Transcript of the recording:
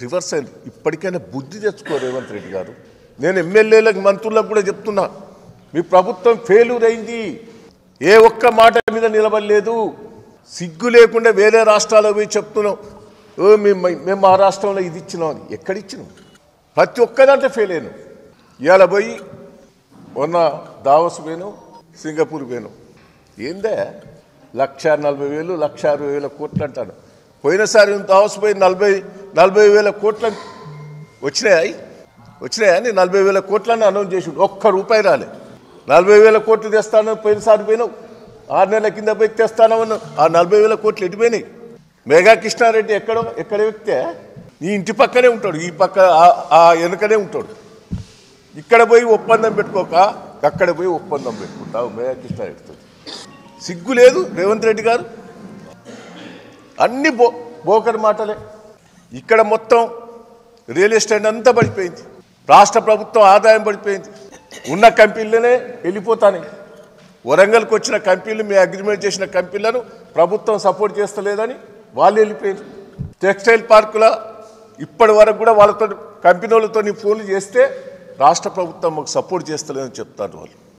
Reverse అయింది. ఇప్పటికైనా బుద్ధి తెచ్చుకో రేవంత్ రెడ్డి గారు. నేను ఎమ్మెల్యేలకు మంత్రులకు కూడా చెప్తున్నా, మీ ప్రభుత్వం ఫెయిల్యూర్ అయింది, ఏ ఒక్క మాట మీద నిలబడలేదు. సిగ్గు లేకుండా వేరే రాష్ట్రాలకు పోయి చెప్తున్నాం, మేము మా రాష్ట్రంలో ఇది ఇచ్చినాం అని. ఎక్కడిచ్చినాం? ప్రతి ఒక్కదంటే ఫెయిల్ అయ్యాను. ఇవాళ పోయి మొన్న దావోస్ పోయాను, సింగపూర్ పోయాను. ఏందే 1,40,000 1,60,000 కోట్లు అంటాను. పోయినసారి దావోస్ పోయి 40,000 కోట్లు వచ్చినాయా అని 40,000 కోట్లని అనౌన్స్ చేసి ఒక్క రూపాయి రాలే. 40,000 కోట్లు తెస్తాను పోయినసారి పోయినావు, 6 నెలల కింద పోయి తెస్తానమన్నా. ఆ 40,000 కోట్లు ఎటుపోయినాయి? మేఘా కృష్ణారెడ్డి ఎక్కడ వ్యక్తే? నీ ఇంటి పక్కనే ఉంటాడు, ఈ పక్క ఆ వెనుకనే ఉంటాడు. ఇక్కడ పోయి ఒప్పందం పెట్టుకోక అక్కడ పోయి ఒప్పందం పెట్టుకుంటావు మేఘా కృష్ణారెడ్డితో. సిగ్గు లేదు రేవంత్ రెడ్డి గారు. అన్ని బోకర్ మాటలే. ఇక్కడ మొత్తం రియల్ ఎస్టేట్ అంతా పడిపోయింది, రాష్ట్ర ప్రభుత్వం ఆదాయం పడిపోయింది, ఉన్న కంపెనీలనే వెళ్ళిపోతాయి. వరంగల్కి వచ్చిన కంపెనీలు, మీ అగ్రిమెంట్ చేసిన కంపెనీలను ప్రభుత్వం సపోర్ట్ చేస్తలేదని వాళ్ళు వెళ్ళిపోయారు. టెక్స్టైల్ పార్కుల ఇప్పటి వరకు కూడా వాళ్ళతో కంపెనీ వాళ్ళతో ఫోన్లు చేస్తే రాష్ట్ర ప్రభుత్వం మాకు సపోర్ట్ చేస్తలేదని చెప్తారు వాళ్ళు.